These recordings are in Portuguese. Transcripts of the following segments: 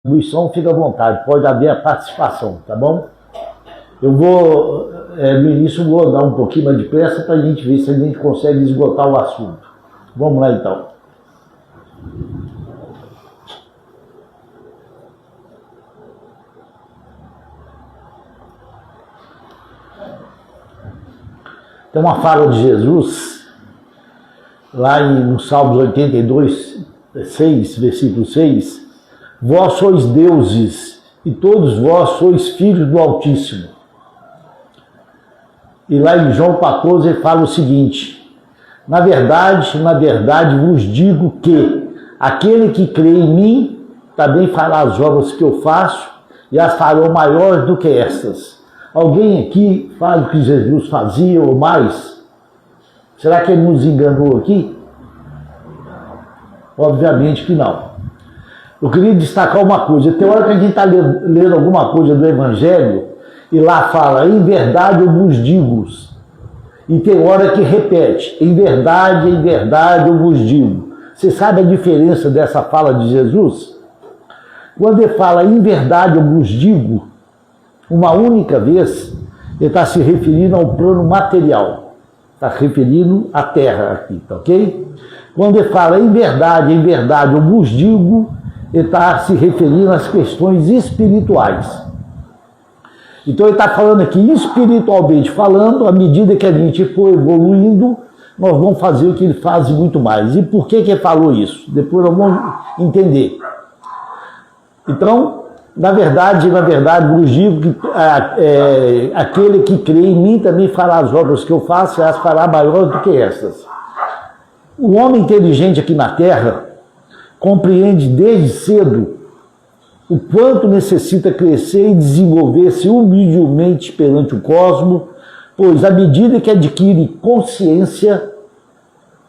contribuição, fica à vontade, pode haver a participação, tá bom? Eu vou, no início, vou dar um pouquinho mais de pressa para a gente ver se a gente consegue esgotar o assunto. Vamos lá, então. Tem uma fala de Jesus, lá no Salmos 82, 6, versículo 6, vós sois deuses e todos vós sois filhos do Altíssimo. E lá em João 14 ele fala o seguinte, na verdade vos digo que aquele que crê em mim também fará as obras que eu faço e as farão maiores do que estas. Alguém aqui faz o que Jesus fazia ou mais? Será que ele nos enganou aqui? Obviamente que não. Eu queria destacar uma coisa. Tem hora que a gente está lendo alguma coisa do Evangelho e lá fala, em verdade eu vos digo. E tem hora que repete, em verdade eu vos digo. Você sabe a diferença dessa fala de Jesus? Quando ele fala, em verdade eu vos digo, uma única vez, ele está se referindo ao plano material. Está se referindo à terra aqui, tá ok? Quando ele fala, em verdade eu vos digo, ele está se referindo às questões espirituais. Então ele está falando aqui, espiritualmente falando, à medida que a gente for evoluindo, nós vamos fazer o que ele faz e muito mais. E por que ele falou isso? Depois nós vamos entender. Então, na verdade, vos digo que aquele que crê em mim também fará as obras que eu faço e as fará maiores do que estas. O homem inteligente aqui na Terra compreende desde cedo o quanto necessita crescer e desenvolver-se humildemente perante o cosmos, pois à medida que adquire consciência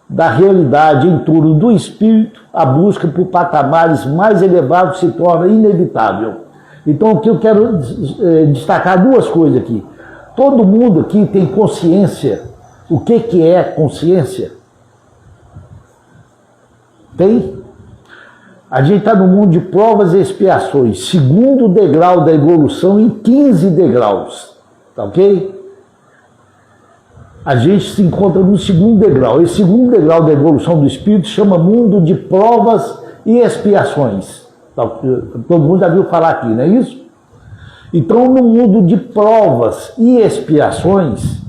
da realidade em torno do espírito, a busca por patamares mais elevados se torna inevitável. Então, o que eu quero destacar duas coisas aqui. Todo mundo aqui tem consciência. O que é consciência? Tem? A gente está no mundo de provas e expiações, segundo degrau da evolução em 15 degraus, tá ok? A gente se encontra no segundo degrau. Esse segundo degrau da evolução do espírito chama mundo de provas e expiações. Todo mundo já viu falar aqui, não é isso? Então, no mundo de provas e expiações,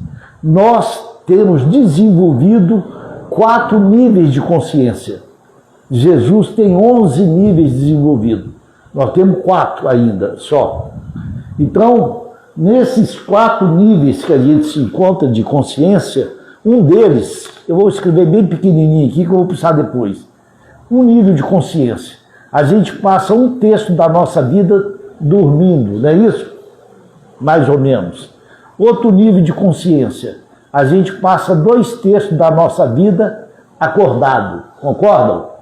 nós temos desenvolvido 4 níveis de consciência. Jesus tem 11 níveis desenvolvidos. Nós temos 4 ainda, só. Então, nesses 4 níveis que a gente se encontra de consciência, um deles, eu vou escrever bem pequenininho aqui, que eu vou precisar depois. Um nível de consciência. A gente passa 1/3 da nossa vida dormindo, não é isso? Mais ou menos. Outro nível de consciência. A gente passa 2/3 da nossa vida acordado. Concordam? –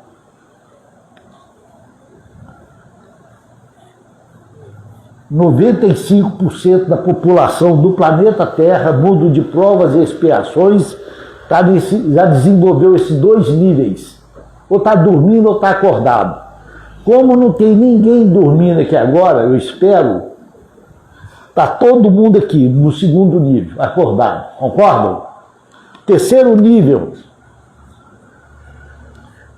95% da população do planeta Terra, mundo de provas e expiações, já desenvolveu esses 2 níveis. Ou está dormindo ou está acordado. Como não tem ninguém dormindo aqui agora, eu espero, está todo mundo aqui no segundo nível, acordado. Concordam? Terceiro nível,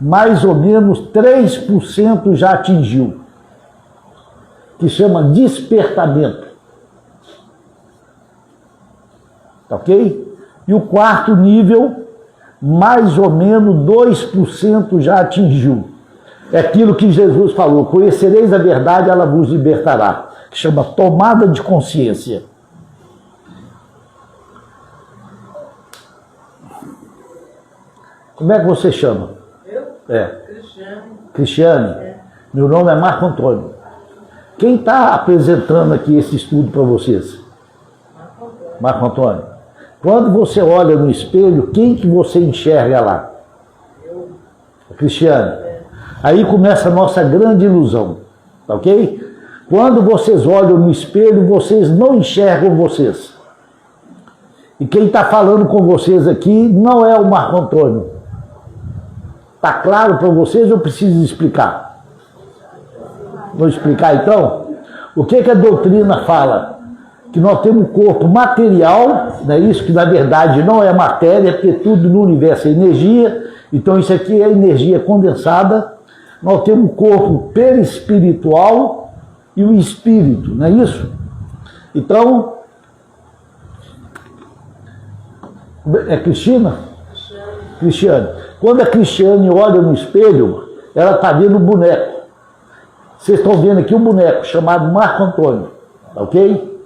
mais ou menos 3% já atingiu, que chama despertamento. Tá ok? E o quarto nível, mais ou menos 2% já atingiu. É aquilo que Jesus falou, conhecereis a verdade, ela vos libertará. Que chama tomada de consciência. Como é que você chama? Eu? Cristiane. Meu nome é Marco Antônio. Quem está apresentando aqui esse estudo para vocês? Marco Antônio. Quando você olha no espelho, quem que você enxerga lá? Eu. Cristiane. Aí começa a nossa grande ilusão, tá ok? Quando vocês olham no espelho, vocês não enxergam vocês. E quem está falando com vocês aqui não é o Marco Antônio. Está claro para vocês ou eu preciso explicar? Vou explicar então. O que a doutrina fala? Que nós temos um corpo material, não é isso? Que na verdade não é matéria, porque tudo no universo é energia. Então isso aqui é energia condensada. Nós temos um corpo perispiritual e o espírito, não é isso? Então, é Cristina? Cristiane. Quando a Cristiane olha no espelho, ela está vendo o boneco. Vocês estão vendo aqui um boneco chamado Marco Antônio, ok?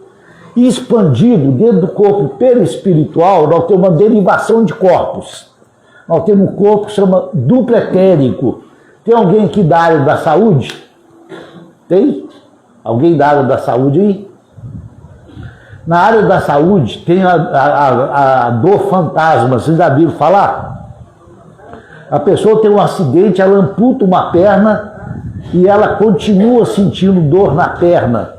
E expandido dentro do corpo perispiritual, nós temos uma derivação de corpos. Nós temos um corpo que chama duplo etérico. Tem alguém aqui da área da saúde? Tem? Alguém da área da saúde aí? Na área da saúde tem a dor fantasma, vocês já viram falar? A pessoa tem um acidente, ela amputa uma perna e ela continua sentindo dor na perna.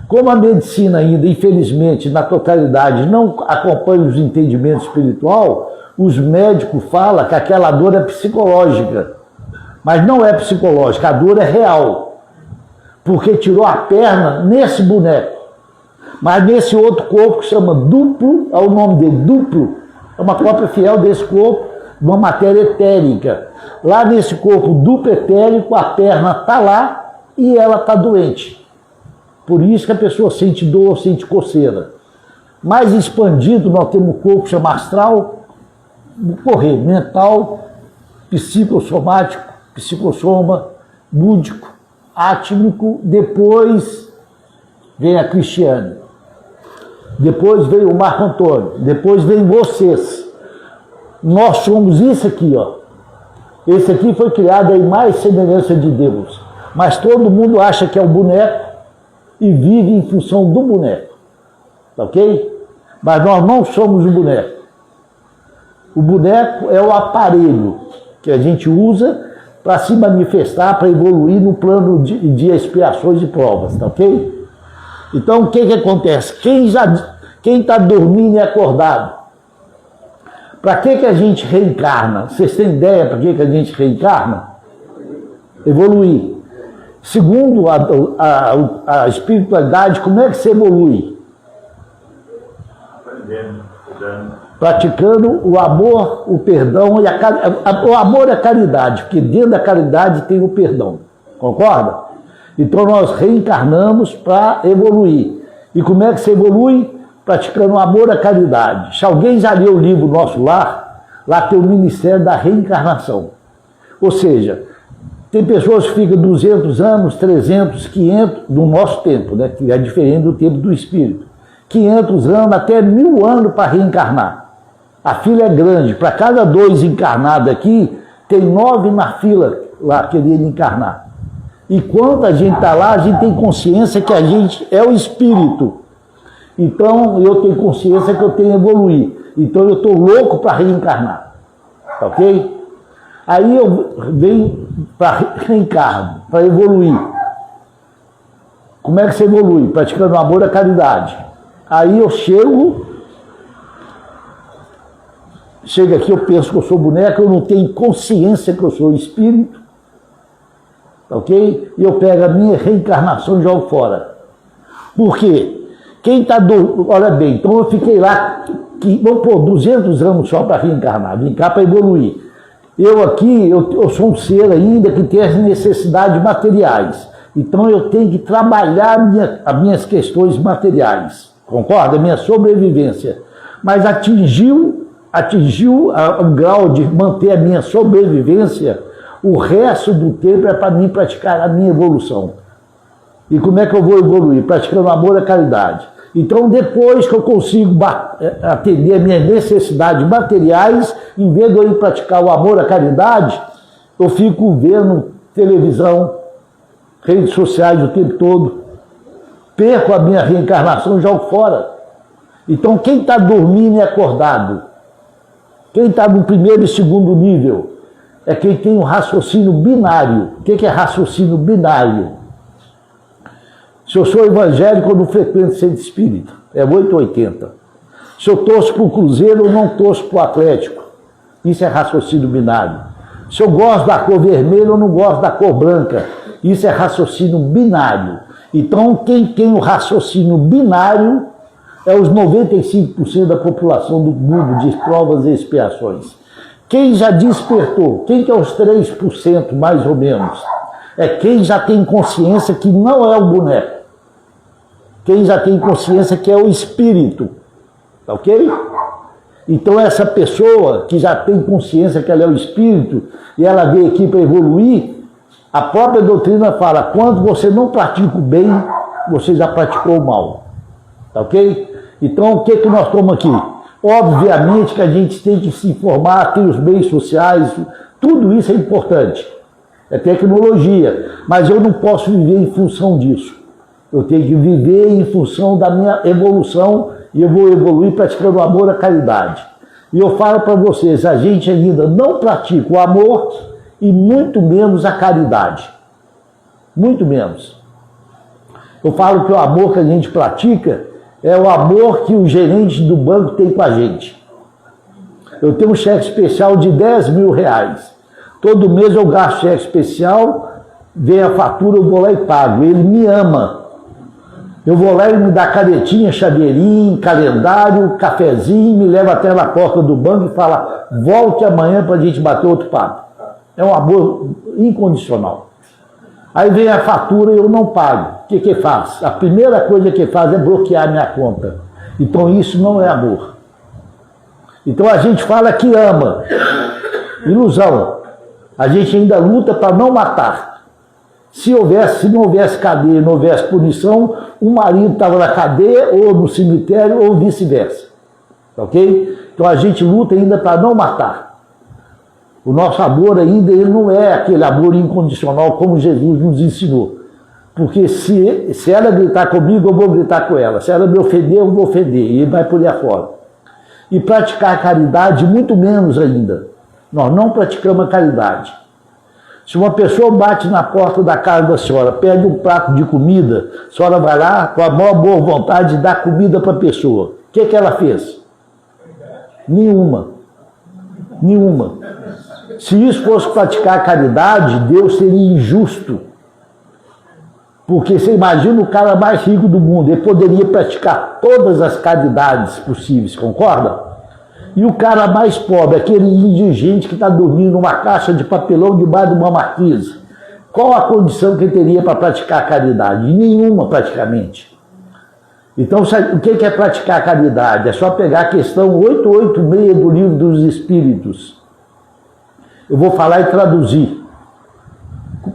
Como a medicina ainda, infelizmente, na totalidade, não acompanha os entendimentos espiritual, os médicos falam que aquela dor é psicológica. Mas não é psicológica, a dor é real. Porque tirou a perna nesse boneco. Mas nesse outro corpo que chama duplo, é o nome dele, duplo, é uma cópia fiel desse corpo, uma matéria etérica. Lá nesse corpo duplo etérico, a perna está lá e ela está doente. Por isso que a pessoa sente dor, sente coceira. Mais expandido, nós temos o corpo chamado astral, correr mental, psicossomático, psicossoma, búdico, átmico, depois vem a Cristiane, depois vem o Marco Antônio, depois vem vocês. Nós somos isso aqui, ó. Esse aqui foi criado a imagem e semelhança de Deus, mas todo mundo acha que é o boneco e vive em função do boneco, ok? Mas nós não somos o boneco. O boneco é o aparelho que a gente usa para se manifestar, para evoluir no plano de expiações e provas, tá ok? Então o que acontece? Quem está dormindo e acordado, para que a gente reencarna? Vocês têm ideia para que a gente reencarna? Evoluir. Segundo a espiritualidade, como é que se evolui? Praticando o amor, o perdão e o amor é a caridade, porque dentro da caridade tem o perdão. Concorda? Então nós reencarnamos para evoluir. E como é que se evolui? Praticando o amor à caridade. Se alguém já leu o livro Nosso Lar, lá tem o Ministério da Reencarnação. Ou seja, tem pessoas que ficam 200 anos, 300, 500, no nosso tempo, né? Que é diferente do tempo do espírito. 500 anos, até 1000 anos para reencarnar. A fila é grande. Para cada 2 encarnados aqui, tem 9 na fila lá querendo encarnar. E quando a gente está lá, a gente tem consciência que a gente é o espírito. Então, eu tenho consciência que eu tenho que evoluir. Então, eu estou louco para reencarnar. Ok? Aí eu venho para reencarno, para evoluir. Como é que você evolui? Praticando o amor à caridade. Aí eu chego aqui, eu penso que eu sou boneco, eu não tenho consciência que eu sou espírito, ok? E eu pego a minha reencarnação e jogo fora. Por quê? Quem está olha bem, então eu fiquei lá, vou pôr 200 anos só para reencarnar, vim cá para evoluir. Eu aqui, eu sou um ser ainda que tem as necessidades materiais. Então eu tenho que trabalhar as minhas questões materiais. Concorda? A minha sobrevivência. Mas atingiu o grau de manter a minha sobrevivência, o resto do tempo é para mim praticar a minha evolução. E como é que eu vou evoluir? Praticando amor à caridade. Então, depois que eu consigo atender as minhas necessidades materiais, em vez de eu ir praticar o amor à caridade, eu fico vendo televisão, redes sociais o tempo todo, perco a minha reencarnação e jogo fora. Então, quem está dormindo e acordado, quem está no primeiro e segundo nível, é quem tem um raciocínio binário. O que é raciocínio binário? Se eu sou evangélico, eu não frequento centro espírita. É 880. Se eu torço para o Cruzeiro, eu não torço para o Atlético. Isso é raciocínio binário. Se eu gosto da cor vermelha, eu não gosto da cor branca. Isso é raciocínio binário. Então, quem tem o raciocínio binário é os 95% da população do mundo de provas e expiações. Quem já despertou, quem que é os 3% mais ou menos? É quem já tem consciência que não é o boneco. Quem já tem consciência que é o espírito. Tá ok? Então essa pessoa que já tem consciência que ela é o espírito e ela veio aqui para evoluir, a própria doutrina fala, quando você não pratica o bem, você já praticou o mal. Tá ok? Então o que nós estamos aqui? Obviamente que a gente tem que se informar, ter os bens sociais, tudo isso é importante. É tecnologia, mas eu não posso viver em função disso. Eu tenho que viver em função da minha evolução e eu vou evoluir praticando o amor à caridade. E eu falo para vocês, a gente ainda não pratica o amor e muito menos a caridade. Muito menos. Eu falo que o amor que a gente pratica é o amor que o gerente do banco tem com a gente. Eu tenho um cheque especial de 10 mil reais. Todo mês eu gasto cheque especial, vem a fatura, eu vou lá e pago. Ele me ama. Eu vou lá e me dá canetinha, chaveirinho, calendário, cafezinho, me leva até na porta do banco e fala, volte amanhã para a gente bater outro papo. É um amor incondicional. Aí vem a fatura e eu não pago. O que faz? A primeira coisa que faz é bloquear minha conta. Então isso não é amor. Então a gente fala que ama. Ilusão. A gente ainda luta para não matar. Se não houvesse cadeia, não houvesse punição, o marido estava na cadeia ou no cemitério ou vice-versa. Ok? Então a gente luta ainda para não matar. O nosso amor ainda ele não é aquele amor incondicional como Jesus nos ensinou. Porque se ela gritar comigo, eu vou gritar com ela. Se ela me ofender, eu vou ofender. E ele vai por aí afora. E praticar caridade, muito menos ainda. Nós não praticamos a caridade. Se uma pessoa bate na porta da casa da senhora, pede um prato de comida, a senhora vai lá com a maior boa vontade de dar comida para a pessoa. O que ela fez? Nenhuma. Nenhuma. Se isso fosse praticar a caridade, Deus seria injusto. Porque você imagina o cara mais rico do mundo, ele poderia praticar todas as caridades possíveis, concorda? E o cara mais pobre, aquele indigente que está dormindo numa caixa de papelão debaixo de uma marquise, qual a condição que ele teria para praticar a caridade? Nenhuma, praticamente. Então, o que é praticar a caridade? É só pegar a questão 886 do Livro dos Espíritos. Eu vou falar e traduzir.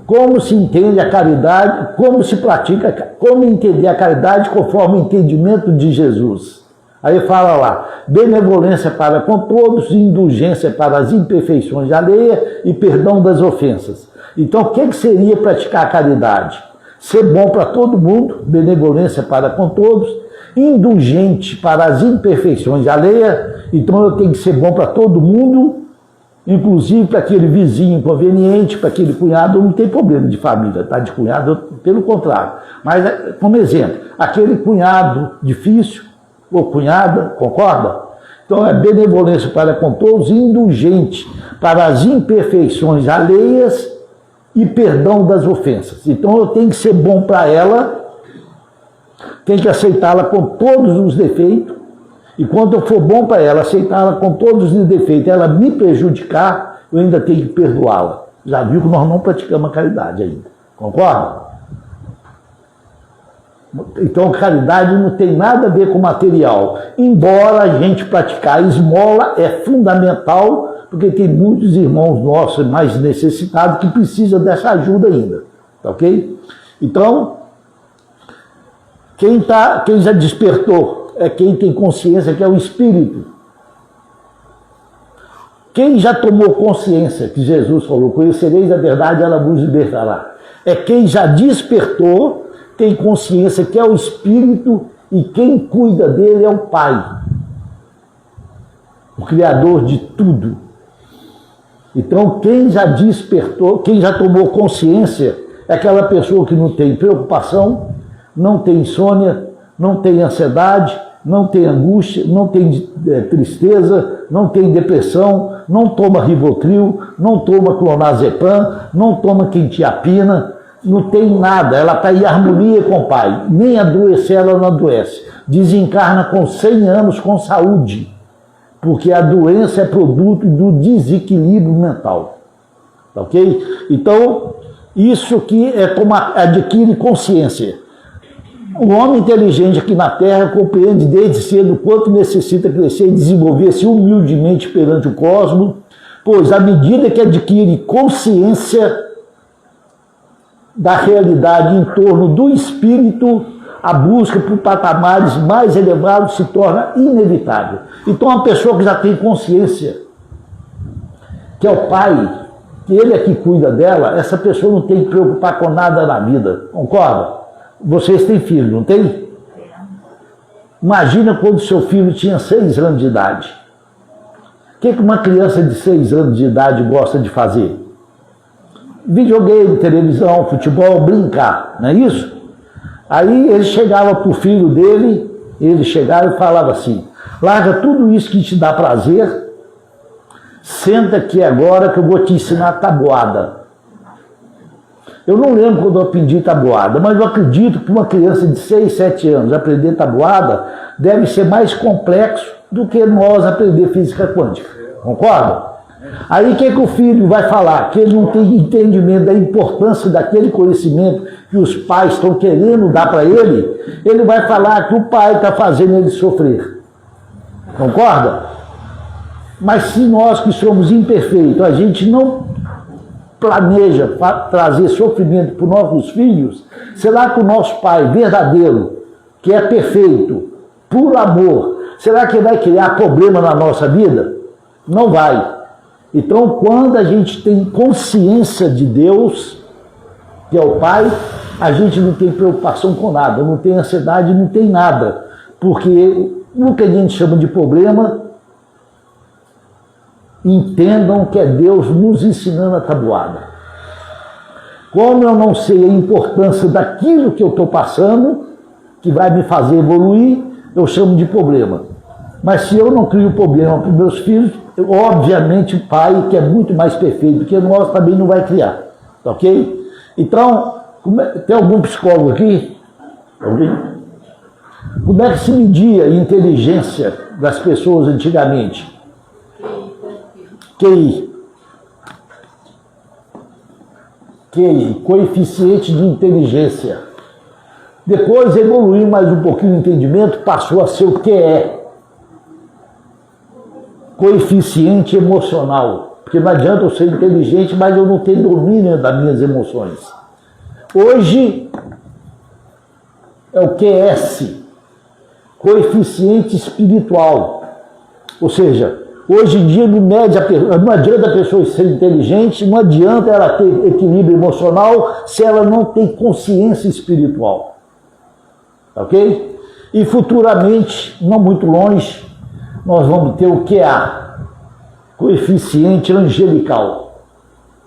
Como se entende a caridade, como se pratica, como entender a caridade conforme o entendimento de Jesus. Aí fala lá, benevolência para com todos, indulgência para as imperfeições alheias e perdão das ofensas. Então, o que seria praticar a caridade? Ser bom para todo mundo, benevolência para com todos, indulgente para as imperfeições alheias, então eu tenho que ser bom para todo mundo, inclusive para aquele vizinho inconveniente, para aquele cunhado, não tem problema de família, tá? De cunhado, pelo contrário. Mas, como exemplo, aquele cunhado difícil, ou cunhada, concorda? Então é benevolência para com todos, indulgente para as imperfeições alheias e perdão das ofensas. Então eu tenho que ser bom para ela, tenho que aceitá-la com todos os defeitos, e quando eu for bom para ela, aceitá-la com todos os defeitos, ela me prejudicar, eu ainda tenho que perdoá-la. Já viu que nós não praticamos a caridade ainda, concorda? Então, caridade não tem nada a ver com material. Embora a gente praticar a esmola é fundamental, porque tem muitos irmãos nossos mais necessitados que precisam dessa ajuda ainda. Tá ok? Então, quem já despertou é quem tem consciência que é o espírito. Quem já tomou consciência que Jesus falou, conhecereis a verdade, ela vos libertará. É quem já despertou, tem consciência que é o Espírito e quem cuida dele é o Pai, o Criador de tudo. Então, quem já despertou, quem já tomou consciência, é aquela pessoa que não tem preocupação, não tem insônia, não tem ansiedade, não tem angústia, não tem tristeza, não tem depressão, não toma Rivotril, não toma clonazepam, não toma quentiapina, não tem nada, ela está em harmonia com o pai, nem adoecer ela não adoece, desencarna com 100 anos com saúde, porque a doença é produto do desequilíbrio mental, ok? Então, isso aqui é como adquire consciência. O homem inteligente aqui na Terra compreende desde cedo o quanto necessita crescer e desenvolver-se humildemente perante o cosmos, pois à medida que adquire consciência da realidade em torno do espírito, a busca por patamares mais elevados se torna inevitável. Então, uma pessoa que já tem consciência, que é o pai, que ele é que cuida dela, essa pessoa não tem que preocupar com nada na vida, concorda? Vocês têm filho, não tem? Imagina quando seu filho tinha 6 anos de idade. O que uma criança de 6 anos de idade gosta de fazer? Videogame, televisão, futebol, brincar, não é isso? Aí ele chegava para o filho dele, ele chegava e falava assim: larga tudo isso que te dá prazer, senta aqui agora que eu vou te ensinar tabuada. Eu não lembro quando eu aprendi tabuada, mas eu acredito que uma criança de 6, 7 anos aprender tabuada deve ser mais complexo do que nós aprender física quântica. Concorda? Aí o que o filho vai falar? Que ele não tem entendimento da importância daquele conhecimento que os pais estão querendo dar para ele, ele vai falar que o pai está fazendo ele sofrer. Concorda? Mas se nós que somos imperfeitos, a gente não planeja trazer sofrimento para os nossos filhos, será que o nosso pai verdadeiro, que é perfeito, por amor, será que vai criar problema na nossa vida? Não vai. Então, quando a gente tem consciência de Deus, que é o Pai, a gente não tem preocupação com nada, não tem ansiedade, não tem nada. Porque o que a gente chama de problema, entendam que é Deus nos ensinando a tabuada. Como eu não sei a importância daquilo que eu estou passando, que vai me fazer evoluir, eu chamo de problema. Mas se eu não crio problema para os meus filhos, obviamente o pai, que é muito mais perfeito que nós, também não vai criar. Ok? Então, tem algum psicólogo aqui? Alguém? Como é que se media a inteligência das pessoas antigamente? QI. QI, coeficiente de inteligência. Depois evoluiu mais um pouquinho o entendimento, passou a ser o QE. Coeficiente emocional. Porque não adianta eu ser inteligente, mas eu não tenho domínio das minhas emoções. Hoje é o QS, coeficiente espiritual. Ou seja, hoje em dia, não adianta a pessoa ser inteligente, não adianta ela ter equilíbrio emocional se ela não tem consciência espiritual. Ok? E futuramente, não muito longe, nós vamos ter o QA, coeficiente angelical.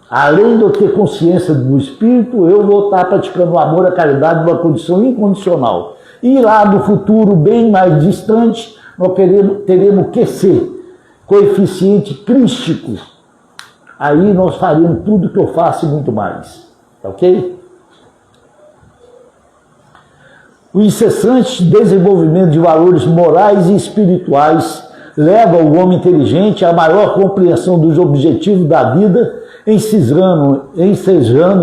Além de eu ter consciência do espírito, eu vou estar praticando o amor, a caridade numa condição incondicional. E lá no futuro, bem mais distante, nós teremos QC, coeficiente crístico. Aí nós faremos tudo que eu faço e muito mais. Ok? O incessante desenvolvimento de valores morais e espirituais leva o homem inteligente à maior compreensão dos objetivos da vida, ensejando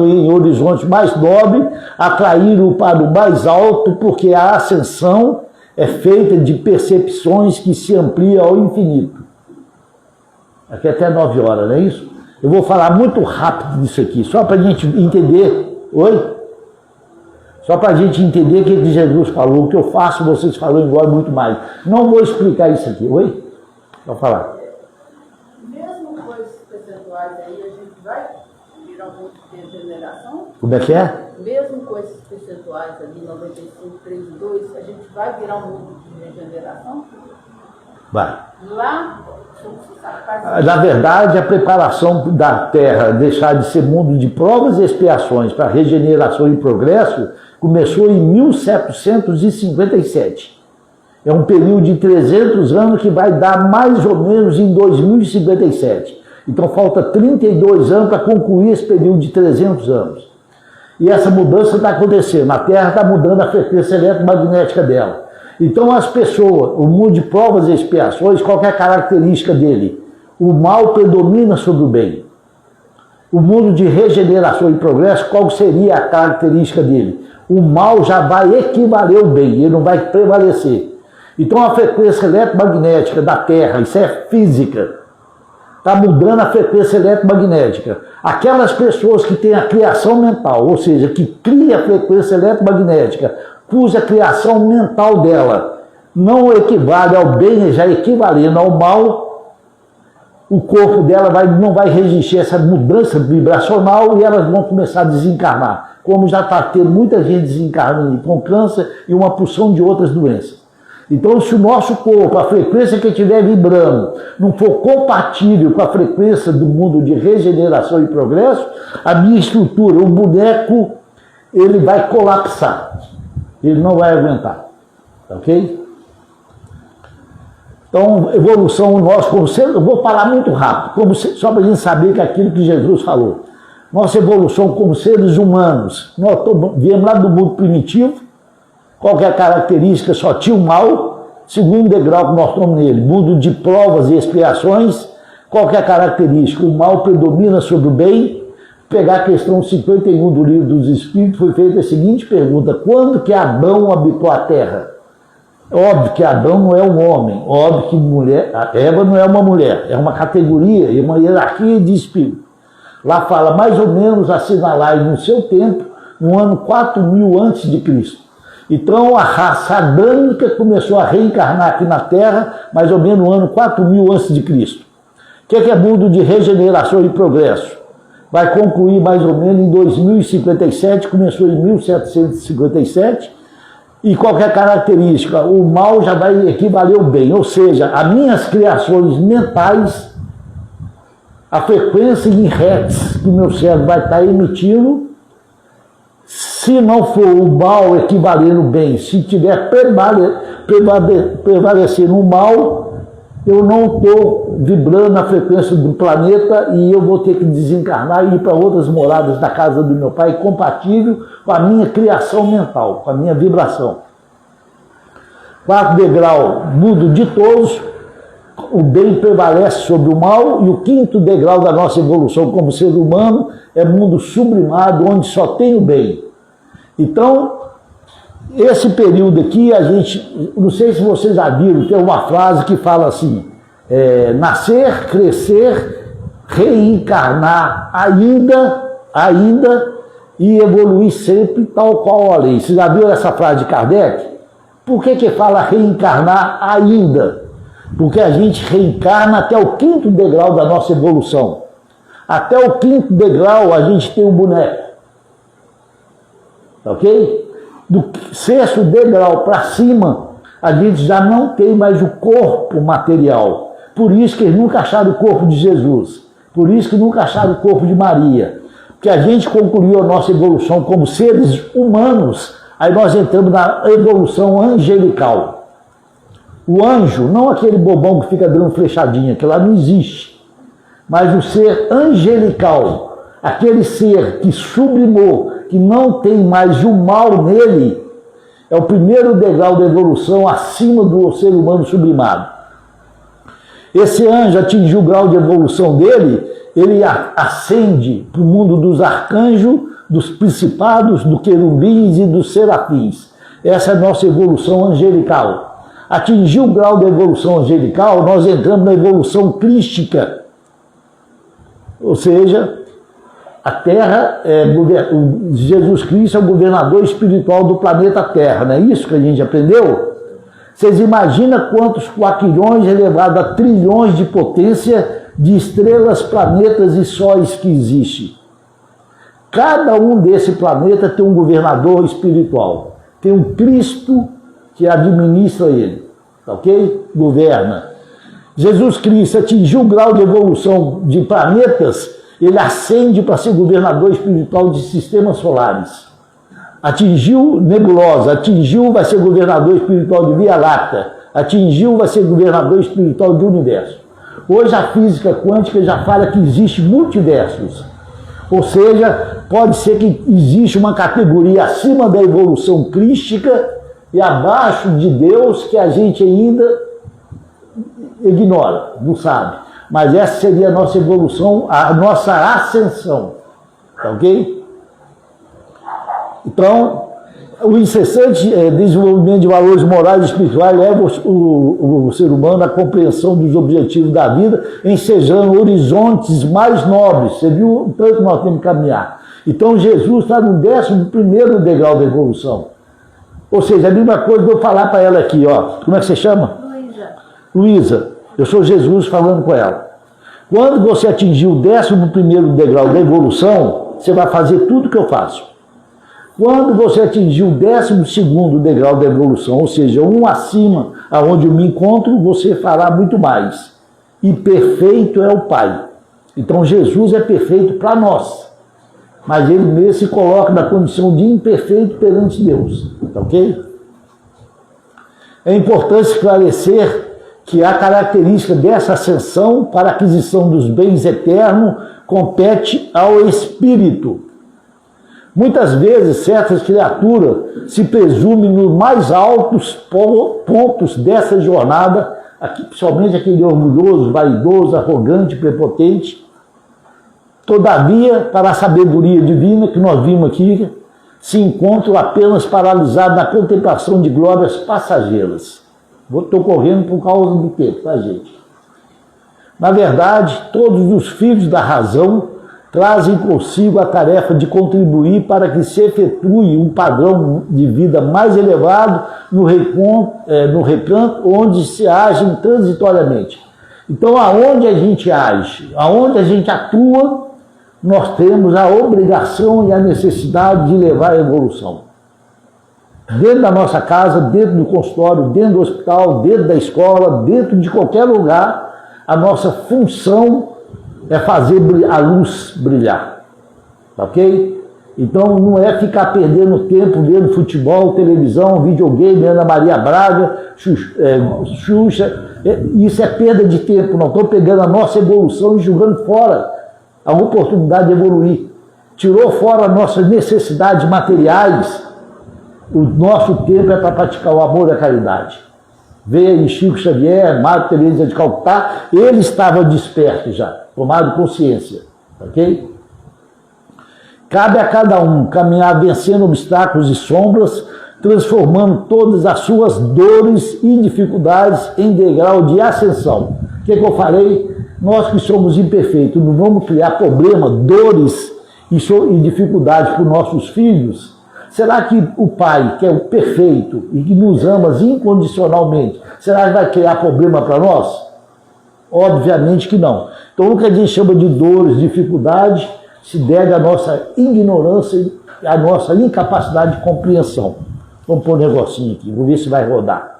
em horizonte mais nobre, atraí-lo para o mais alto, porque a ascensão é feita de percepções que se ampliam ao infinito. Aqui até 9 horas, não é isso? Eu vou falar muito rápido disso aqui, só para a gente entender. Oi? Só para a gente entender o que Jesus falou, o que eu faço, vocês falam igual muito mais. Não vou explicar isso aqui, oi? Vou falar. Mesmo com esses percentuais aí, a gente vai virar um ponto de regeneração? Como é que é? Mesmo com esses percentuais ali, 95, 3 e 2, a gente vai virar um mundo de regeneração? Vai. Lá, na verdade, a preparação da Terra deixar de ser mundo de provas e expiações para regeneração e progresso começou em 1757. É um período de 300 anos que vai dar mais ou menos em 2057. Então falta 32 anos para concluir esse período de 300 anos. E essa mudança está acontecendo. A Terra está mudando a frequência eletromagnética dela. Então as pessoas, o mundo de provas e expiações, qual que é a característica dele? O mal predomina sobre o bem. O mundo de regeneração e progresso, qual seria a característica dele? O mal já vai equivaler ao bem, ele não vai prevalecer. Então a frequência eletromagnética da Terra, isso é física, está mudando a frequência eletromagnética. Aquelas pessoas que têm a criação mental, ou seja, que cria a frequência eletromagnética, cuja criação mental dela não equivale ao bem, já equivalendo ao mal, o corpo dela não vai resistir a essa mudança vibracional e elas vão começar a desencarnar. Como já está tendo muita gente desencarnando com câncer e uma porção de outras doenças. Então, se o nosso corpo, a frequência que estiver vibrando, não for compatível com a frequência do mundo de regeneração e progresso, a minha estrutura, o boneco, ele vai colapsar. Ele não vai aguentar. Ok? Então, evolução nossa como ser, eu vou falar muito rápido, só para a gente saber que é aquilo que Jesus falou. Nossa evolução como seres humanos, nós viemos lá do mundo primitivo, qualquer característica só tinha o mal, segundo degrau que nós estamos nele, mundo de provas e expiações, qualquer característica, o mal predomina sobre o bem. Pegar a questão 51 do Livro dos Espíritos, foi feita a seguinte pergunta: quando que Adão habitou a Terra? Óbvio que Adão não é um homem, óbvio que Eva não é uma mulher, é uma categoria e uma hierarquia de espírito. Lá fala mais ou menos assinalar no seu tempo, no ano 4000 a.C. Então a raça adâmica começou a reencarnar aqui na Terra, mais ou menos no ano 4000 a.C. O que é mundo de regeneração e progresso? Vai concluir mais ou menos em 2057, começou em 1757, e qualquer característica, o mal já vai equivaler ao bem, ou seja, as minhas criações mentais, a frequência em hertz que o meu cérebro vai estar emitindo, se não for o mal equivalendo ao bem, se tiver prevalecendo o mal, eu não estou vibrando na frequência do planeta e eu vou ter que desencarnar e ir para outras moradas da casa do meu pai, compatível com a minha criação mental, com a minha vibração. 4 degrau, mundo de todos, o bem prevalece sobre o mal, e o 5º degrau da nossa evolução como ser humano é mundo sublimado, onde só tem o bem. Então, esse período aqui, a gente, não sei se vocês já viram, tem uma frase que fala assim, nascer, crescer, reencarnar ainda e evoluir sempre tal qual a lei. Vocês já viram essa frase de Kardec? Por que fala reencarnar ainda? Porque a gente reencarna até o 5º degrau da nossa evolução. Até o 5º degrau a gente tem um boneco. Ok? Do 6º degrau para cima, a gente já não tem mais o corpo material. Por isso que eles nunca acharam o corpo de Jesus. Por isso que nunca acharam o corpo de Maria. Porque a gente concluiu a nossa evolução como seres humanos, aí nós entramos na evolução angelical. O anjo, não aquele bobão que fica dando flechadinha, que lá não existe, mas o ser angelical, aquele ser que sublimou, que não tem mais o mal nele, é o 1º degrau da evolução acima do ser humano sublimado. Esse anjo atingiu o grau de evolução dele, ele ascende para o mundo dos arcanjos, dos principados, dos querubins e dos serafins. Essa é a nossa evolução angelical. Atingiu o grau da evolução angelical, nós entramos na evolução crística. Ou seja, a Terra, Jesus Cristo é o governador espiritual do planeta Terra, não é isso que a gente aprendeu? Vocês imaginam quantos quaquilhões elevado a trilhões de potência de estrelas, planetas e sóis que existe? Cada um desse planeta tem um governador espiritual, tem um Cristo que administra ele, ok? Governa. Jesus Cristo atingiu o grau de evolução de planetas, ele ascende para ser governador espiritual de sistemas solares. Atingiu nebulosa, vai ser governador espiritual de Via Láctea, vai ser governador espiritual do universo. Hoje a física quântica já fala que existem multiversos. Ou seja, pode ser que existe uma categoria acima da evolução crística e abaixo de Deus que a gente ainda ignora, não sabe. Mas essa seria a nossa evolução, a nossa ascensão. Tá ok? Então, o incessante desenvolvimento de valores morais e espirituais leva o ser humano à compreensão dos objetivos da vida, ensejando horizontes mais nobres. Você viu o tanto que nós temos que caminhar. Então, Jesus está no 11º degrau da evolução. Ou seja, a mesma coisa que eu vou falar para ela aqui, ó. Como é que você chama? Luísa. Luísa, eu sou Jesus falando com ela. Quando você atingir o 11º degrau da evolução, você vai fazer tudo que eu faço. Quando você atingir o 12º degrau da evolução, ou seja, um acima aonde eu me encontro, você fará muito mais. E perfeito é o Pai. Então Jesus é perfeito para nós. Mas ele mesmo se coloca na condição de imperfeito perante Deus. Tá ok? É importante esclarecer que a característica dessa ascensão para a aquisição dos bens eternos compete ao Espírito. Muitas vezes, certas criaturas se presumem nos mais altos pontos dessa jornada, aqui, principalmente aquele orgulhoso, vaidoso, arrogante, prepotente. Todavia, para a sabedoria divina que nós vimos aqui, se encontram apenas paralisados na contemplação de glórias passageiras. Estou correndo por causa do tempo, tá, gente? Na verdade, todos os filhos da razão trazem consigo a tarefa de contribuir para que se efetue um padrão de vida mais elevado no recanto onde se agem transitoriamente. Então, aonde a gente age, aonde a gente atua, nós temos a obrigação e a necessidade de levar a evolução. Dentro da nossa casa, dentro do consultório, dentro do hospital, dentro da escola, dentro de qualquer lugar, a nossa função é fazer a luz brilhar, ok? Então não é ficar perdendo tempo vendo futebol, televisão, videogame, Ana Maria Braga, Xuxa, isso é perda de tempo. Nós estamos pegando a nossa evolução e jogando fora a oportunidade de evoluir. Tirou fora as nossas necessidades materiais, o nosso tempo é para praticar o amor e a caridade. Veio aí Chico Xavier, Madre Teresa de Calcutá, ele estava desperto já, tomado consciência, ok? Cabe a cada um caminhar vencendo obstáculos e sombras, transformando todas as suas dores e dificuldades em degrau de ascensão. O que eu falei? Nós que somos imperfeitos, não vamos criar problemas, dores e dificuldades para os nossos filhos. Será que o Pai, que é o perfeito e que nos ama incondicionalmente, será que vai criar problema para nós? Obviamente que não. Então, o que a gente chama de dores, dificuldades, se deve à nossa ignorância e à nossa incapacidade de compreensão. Vamos pôr um negocinho aqui, vou ver se vai rodar.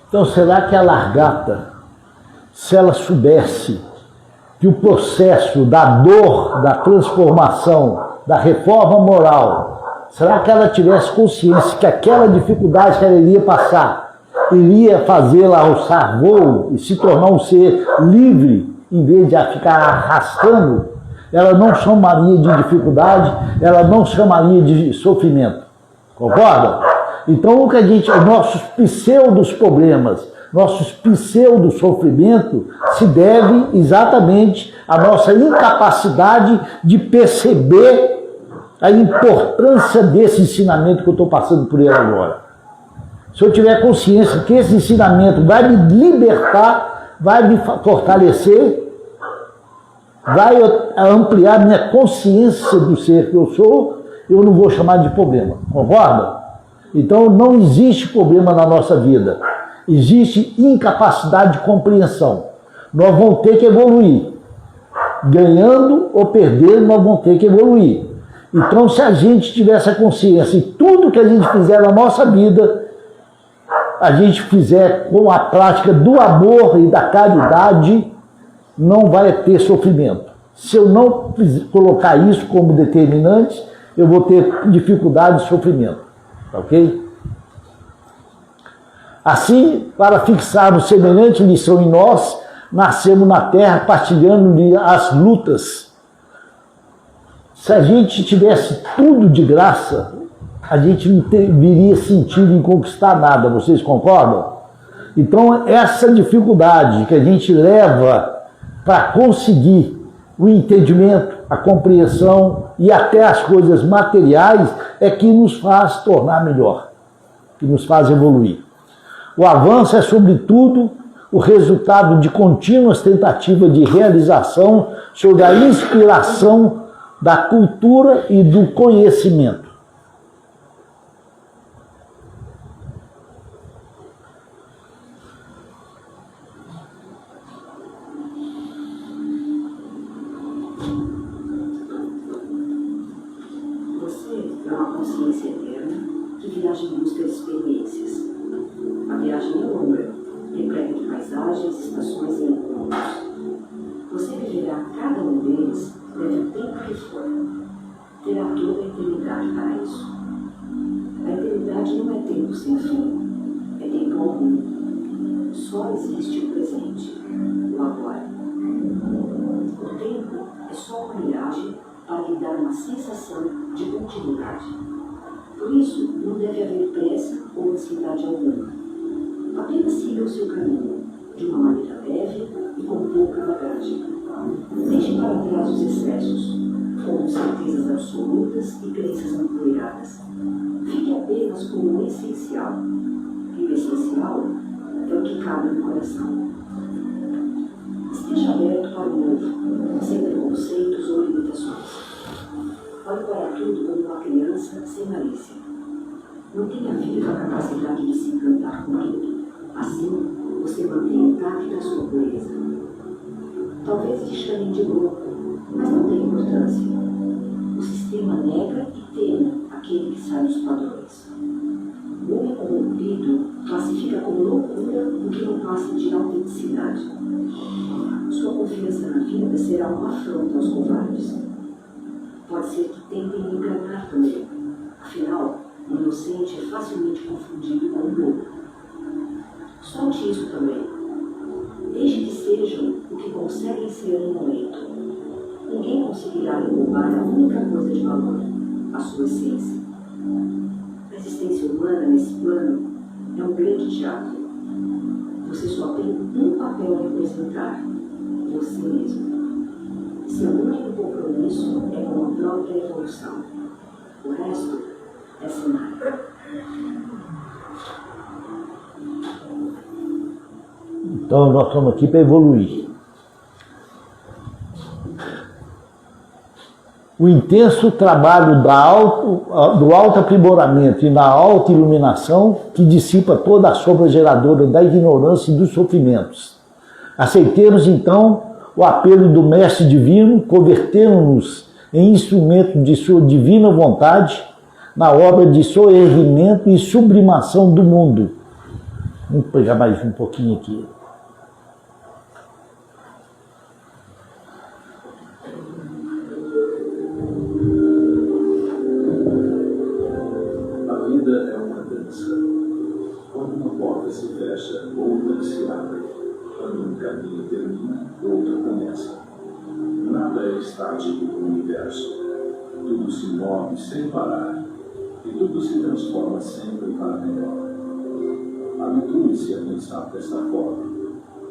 Então, será que a largata, se ela soubesse que o processo da dor, da transformação, da reforma moral, será que ela tivesse consciência que aquela dificuldade que ela iria passar, iria fazê-la alçar voo e se tornar um ser livre, em vez de ficar arrastando, ela não chamaria de dificuldade, ela não chamaria de sofrimento. Concorda? Então, o que nossos pseudos problemas, nossos pseudo sofrimento se deve exatamente à nossa incapacidade de perceber a importância desse ensinamento que eu estou passando por ele agora. Se eu tiver consciência que esse ensinamento vai me libertar, vai me fortalecer, vai ampliar minha consciência do ser que eu sou, eu não vou chamar de problema. Concorda? Então não existe problema na nossa vida. Existe incapacidade de compreensão. Nós vamos ter que evoluir. Ganhando ou perdendo, nós vamos ter que evoluir. Então, se a gente tiver essa consciência e tudo que a gente fizer na nossa vida, a gente fizer com a prática do amor e da caridade, não vai ter sofrimento. Se eu não colocar isso como determinante, eu vou ter dificuldade de sofrimento. Ok? Assim, para fixarmos semelhante lição em nós, nascemos na Terra partilhando as lutas. Se a gente tivesse tudo de graça, a gente não teria sentido em conquistar nada, vocês concordam? Então, essa dificuldade que a gente leva para conseguir o entendimento, a compreensão e até as coisas materiais é que nos faz tornar melhor, que nos faz evoluir. O avanço é, sobretudo, o resultado de contínuas tentativas de realização sob a inspiração da cultura e do conhecimento. Você é uma consciência eterna que viaja em busca de experiências. A viagem é longa, repleta de paisagens, estações e encontros. Você viverá cada um deles, deve o tempo que for. Terá toda a eternidade para isso. A eternidade não é tempo sem fim, é tempo algum. Só existe o presente, o agora. O tempo é só uma miragem para lhe dar uma sensação de continuidade. Por isso, não deve haver pressa ou ansiedade alguma. Apenas siga o seu caminho, de uma maneira leve e com pouca bagagem. Deixe para trás os excessos, como certezas absolutas e crenças empoeiradas. Fique apenas com o essencial. E o essencial é o que cabe no coração. Esteja aberto para o novo, sem preconceitos ou limitações. Olhe para tudo como uma criança sem malícia. Não tenha viva a capacidade de se encantar com tudo. Assim, você mantém intacta a sua pureza. Talvez te chamem de louco, mas não tem importância. O sistema nega e teme aquele que sai dos padrões. O homem corrompido classifica como loucura o que não passa de autenticidade. Sua confiança na vida será uma afronta aos covardes. Pode ser que tentem lhe enganar também. Afinal, o inocente é facilmente confundido com o louco. Solte isso também. Deixe que sejam o que conseguem ser no momento. Ninguém conseguirá lhe roubar a única coisa de valor, a sua essência. A existência humana nesse plano é um grande teatro. Você só tem um papel a representar, você mesmo. Seu único compromisso é com a própria evolução. O resto é cenário. Então nós estamos aqui para evoluir. O intenso trabalho do autoaprimoramento e na autoiluminação que dissipa toda a sombra geradora da ignorância e dos sofrimentos. Aceitemos então o apelo do Mestre Divino, convertendo-nos em instrumento de sua divina vontade na obra de soerguimento e sublimação do mundo. Vamos pegar mais um pouquinho aqui. A vida é uma dança. Quando uma porta se fecha, outra se abre. Quando um caminho termina, outro começa. Nada é estático no universo. Tudo se move sem parar. E tudo se transforma sempre para melhor. Habitue-se a pensar desta forma.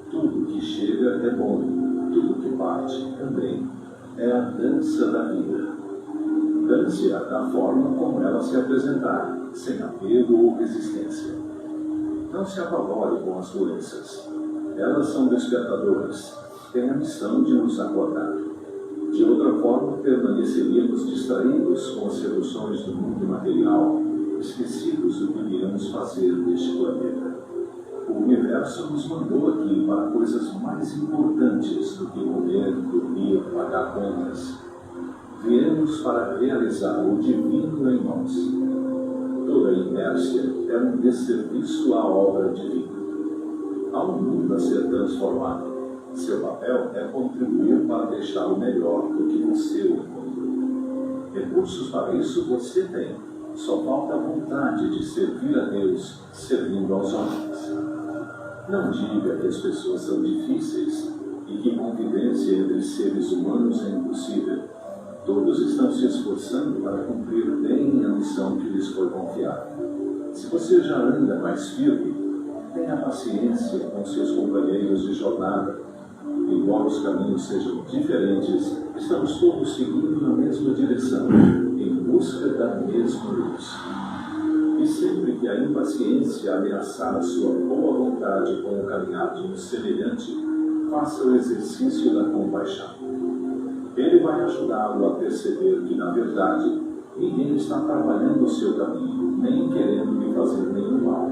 Tudo que chega é bom, tudo que parte também. É a dança da vida. Dance-a da forma como ela se apresentar, sem apego ou resistência. Não se apavore com as doenças. Elas são despertadoras. Têm a missão de nos acordar. De outra forma, permaneceríamos distraídos com as seduções do mundo material, esquecidos do que viemos fazer neste planeta. O universo nos mandou aqui para coisas mais importantes do que comer, dormir, pagar contas. Viemos para realizar o divino em nós. Toda inércia é um desserviço à obra divina. Há um mundo a ser transformado. Seu papel é contribuir para deixá-lo melhor do que você o encontrou. Recursos para isso você tem. Só falta a vontade de servir a Deus, servindo aos homens. Não diga que as pessoas são difíceis e que convivência entre seres humanos é impossível. Todos estão se esforçando para cumprir bem a missão que lhes foi confiada. Se você já anda mais firme, tenha paciência com seus companheiros de jornada. Embora os caminhos sejam diferentes, estamos todos seguindo na mesma direção, em busca da mesma luz. E sempre que a impaciência ameaçar a sua boa vontade com o caminhar de um semelhante, faça o exercício da compaixão. Ele vai ajudá-lo a perceber que, na verdade, ninguém está trabalhando o seu caminho, nem querendo lhe fazer nenhum mal.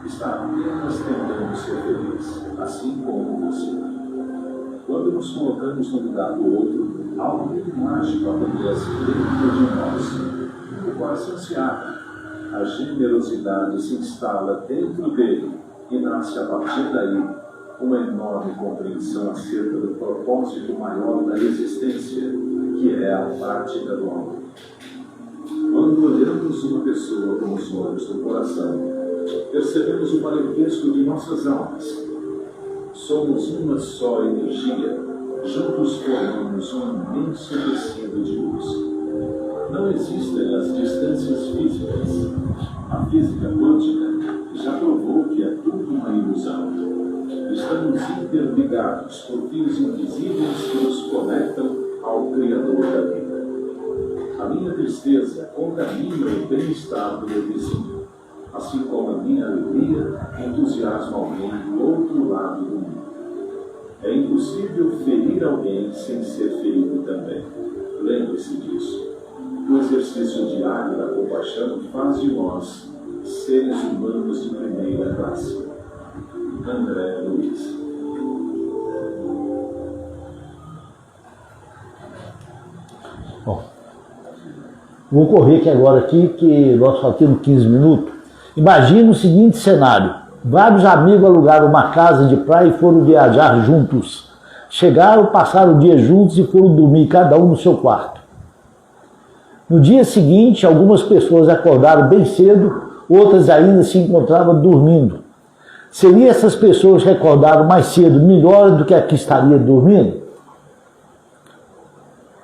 Está apenas tentando ser feliz, assim como você. Quando nos colocamos no lugar do outro, algo muito mágico acontece dentro de nós. O coração se abre, a generosidade se instala dentro dele e nasce a partir daí uma enorme compreensão acerca do propósito maior da existência, que é a prática do amor. Quando olhamos uma pessoa com os olhos do coração, percebemos o parentesco de nossas almas. Somos uma só energia, juntos formamos um imenso tecido de luz. Não existem as distâncias físicas. A física quântica já provou que é tudo uma ilusão. Estamos interligados por fios invisíveis que nos conectam ao Criador da vida. A minha tristeza contamina o bem-estar do meu vizinho, assim como a minha alegria entusiasma alguém do outro lado do mundo. É impossível ferir alguém sem ser ferido também. Lembre-se disso. O exercício diário da compaixão faz de nós seres humanos de primeira classe. André Luiz. Bom, vou correr aqui agora, que nós só temos 15 minutos. Imagina o seguinte cenário. Vários amigos alugaram uma casa de praia e foram viajar juntos. Chegaram, passaram o dia juntos e foram dormir, cada um no seu quarto. No dia seguinte, algumas pessoas acordaram bem cedo, outras ainda se encontravam dormindo. Seriam essas pessoas que acordaram mais cedo melhores do que a que estaria dormindo?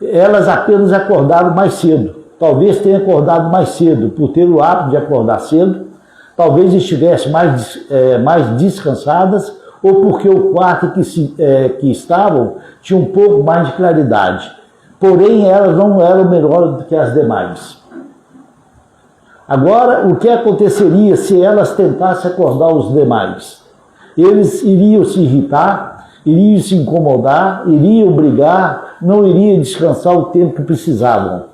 Elas apenas acordaram mais cedo. Talvez tenham acordado mais cedo por ter o hábito de acordar cedo, talvez estivessem mais descansadas, ou porque o quarto que estavam tinha um pouco mais de claridade. Porém, elas não eram melhores do que as demais. Agora, o que aconteceria se elas tentassem acordar os demais? Eles iriam se irritar, iriam se incomodar, iriam brigar, não iriam descansar o tempo que precisavam.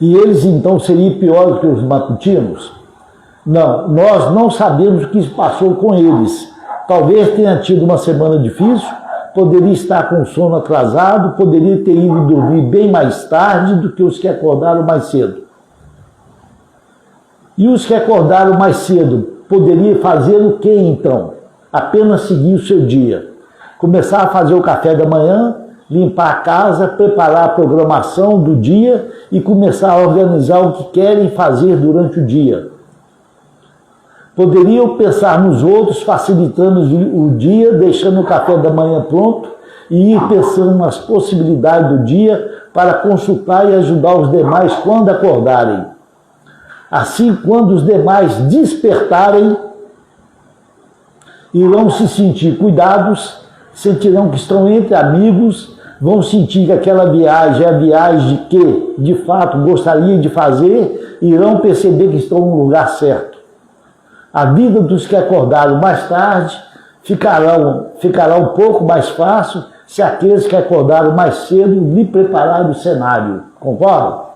E eles então seriam piores que os matutinos? Não, nós não sabemos o que passou com eles. Talvez tenha tido uma semana difícil, poderia estar com sono atrasado, poderia ter ido dormir bem mais tarde do que os que acordaram mais cedo. E os que acordaram mais cedo, poderiam fazer o que então? Apenas seguir o seu dia. Começar a fazer o café da manhã, limpar a casa, preparar a programação do dia e começar a organizar o que querem fazer durante o dia. Poderiam pensar nos outros, facilitando o dia, deixando o café da manhã pronto e ir pensando nas possibilidades do dia para consultar e ajudar os demais quando acordarem. Assim, quando os demais despertarem, irão se sentir cuidados, sentirão que estão entre amigos, vão sentir que aquela viagem é a viagem que, de fato, gostariam de fazer, e irão perceber que estão no lugar certo. A vida dos que acordaram mais tarde ficará um pouco mais fácil se aqueles que acordaram mais cedo lhe prepararem o cenário. Concorda?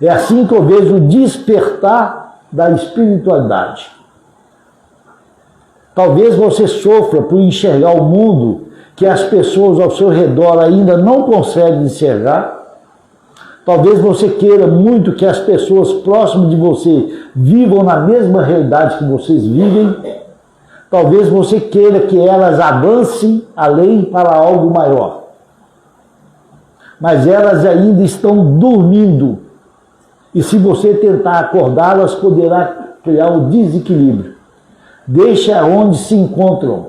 É assim que eu vejo o despertar da espiritualidade. Talvez você sofra por enxergar o mundo que as pessoas ao seu redor ainda não conseguem enxergar. Talvez você queira muito que as pessoas próximas de você vivam na mesma realidade que vocês vivem. Talvez você queira que elas avancem além para algo maior. Mas elas ainda estão dormindo. E se você tentar acordá-las, poderá criar um desequilíbrio. Deixe aonde se encontram.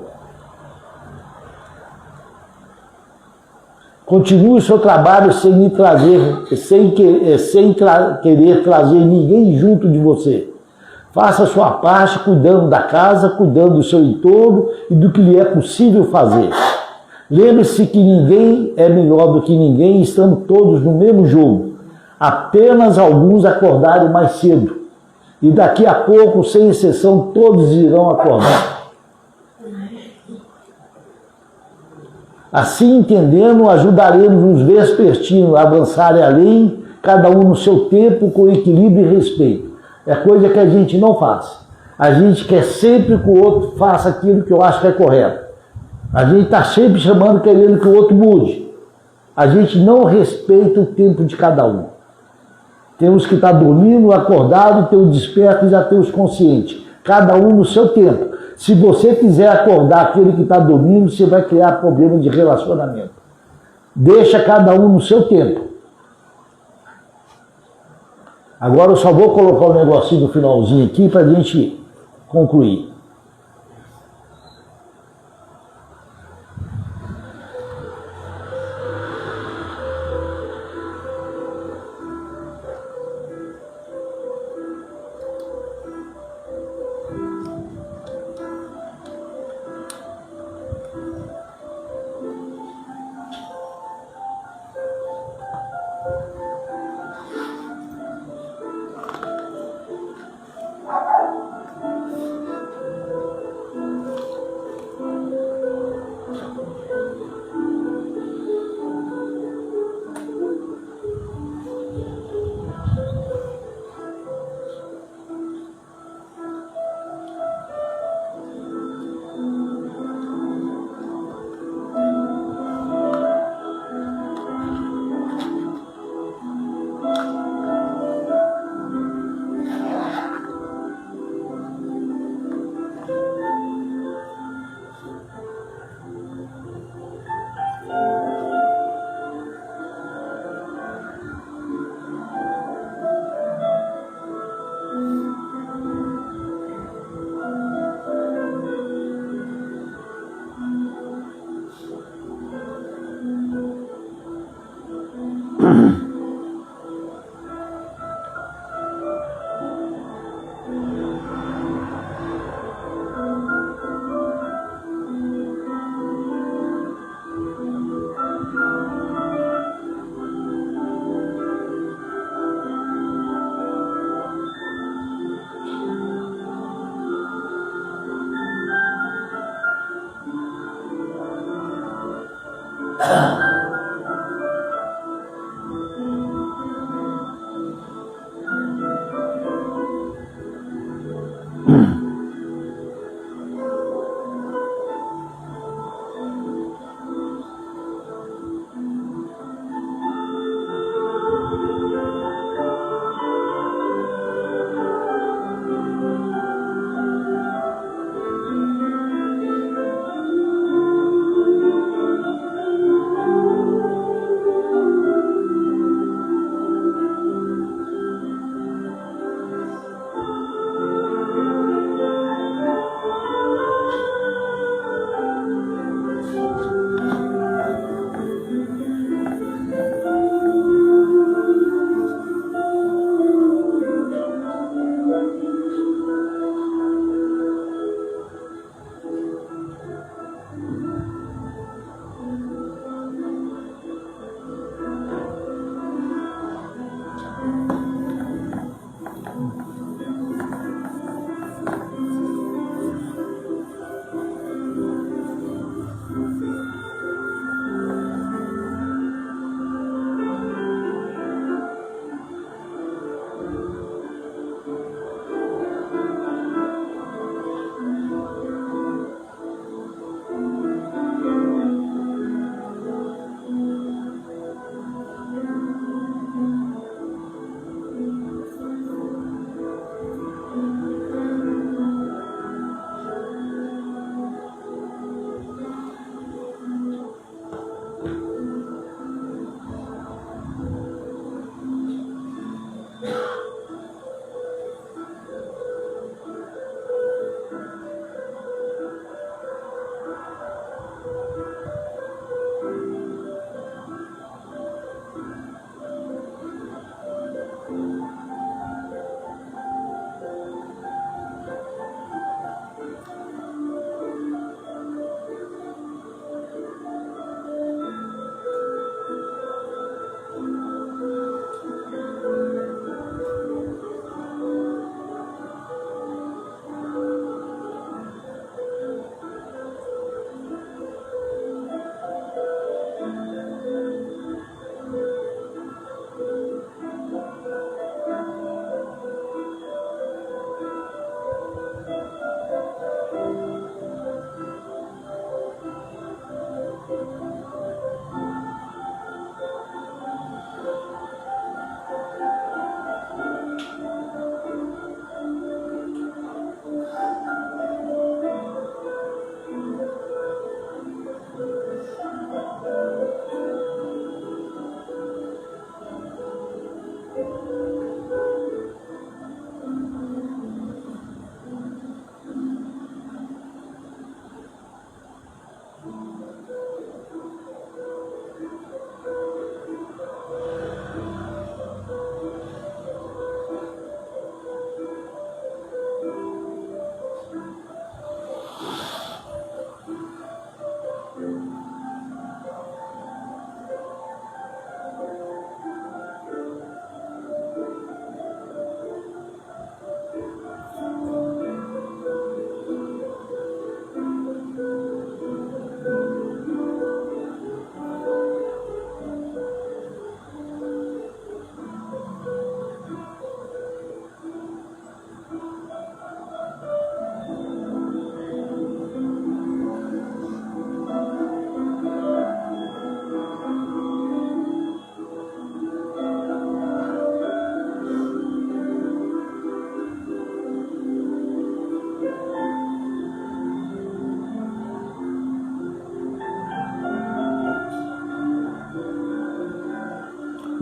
Continue o seu trabalho sem querer trazer ninguém junto de você. Faça a sua parte cuidando da casa, cuidando do seu entorno e do que lhe é possível fazer. Lembre-se que ninguém é melhor do que ninguém, estando todos no mesmo jogo. Apenas alguns acordaram mais cedo. E daqui a pouco, sem exceção, todos irão acordar. Assim, entendendo, ajudaremos os vespertinos a avançarem além, cada um no seu tempo, com equilíbrio e respeito. É coisa que a gente não faz. A gente quer sempre que o outro faça aquilo que eu acho que é correto. A gente está sempre chamando, querendo que o outro mude. A gente não respeita o tempo de cada um. Temos que estar dormindo, acordado, ter os despertos e já ter os conscientes. Cada um no seu tempo. Se você quiser acordar aquele que está dormindo, você vai criar problema de relacionamento. Deixa cada um no seu tempo. Agora eu só vou colocar um negocinho no finalzinho aqui para a gente concluir.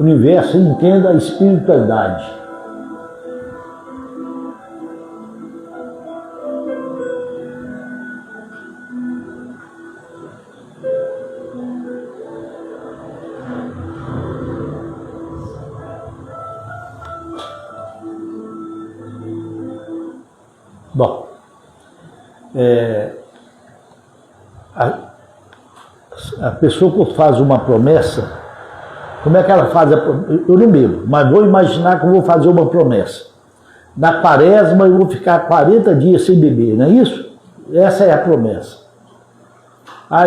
universo entenda a espiritualidade. Bom, a pessoa que faz uma promessa, como é que ela faz a promessa? Eu não bebo, mas vou imaginar que eu vou fazer uma promessa. Na quaresma eu vou ficar 40 dias sem beber, não é isso? Essa é a promessa.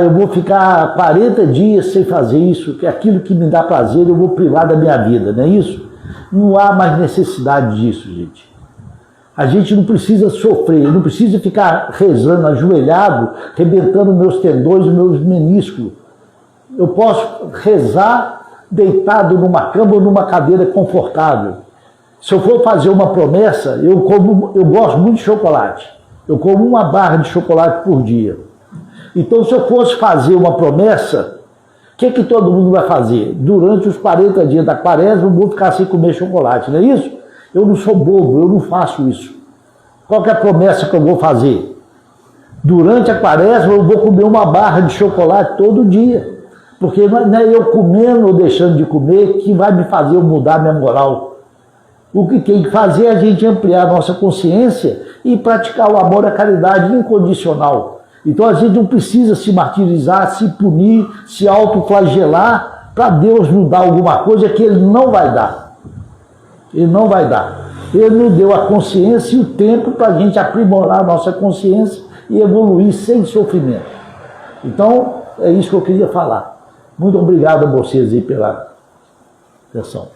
Eu vou ficar 40 dias sem fazer isso, que aquilo que me dá prazer eu vou privar da minha vida, não é isso? Não há mais necessidade disso, gente. A gente não precisa sofrer, não precisa ficar rezando, ajoelhado, rebentando meus tendões, meus meniscos. Eu posso rezar deitado numa cama ou numa cadeira confortável. Se eu for fazer uma promessa, eu gosto muito de chocolate. Eu como uma barra de chocolate por dia. Então, se eu fosse fazer uma promessa, o que todo mundo vai fazer? Durante os 40 dias da quaresma, eu vou ficar sem comer chocolate, não é isso? Eu não sou bobo, eu não faço isso. Qual que é a promessa que eu vou fazer? Durante a quaresma eu vou comer uma barra de chocolate todo dia. Porque não é eu comendo ou deixando de comer que vai me fazer mudar minha moral. O que tem que fazer é a gente ampliar a nossa consciência e praticar o amor, a caridade incondicional. Então a gente não precisa se martirizar, se punir, se autoflagelar para Deus nos dar alguma coisa que Ele não vai dar. Ele não vai dar. Ele nos deu a consciência e o tempo para a gente aprimorar a nossa consciência e evoluir sem sofrimento. Então, é isso que eu queria falar. Muito obrigado a vocês aí pela atenção.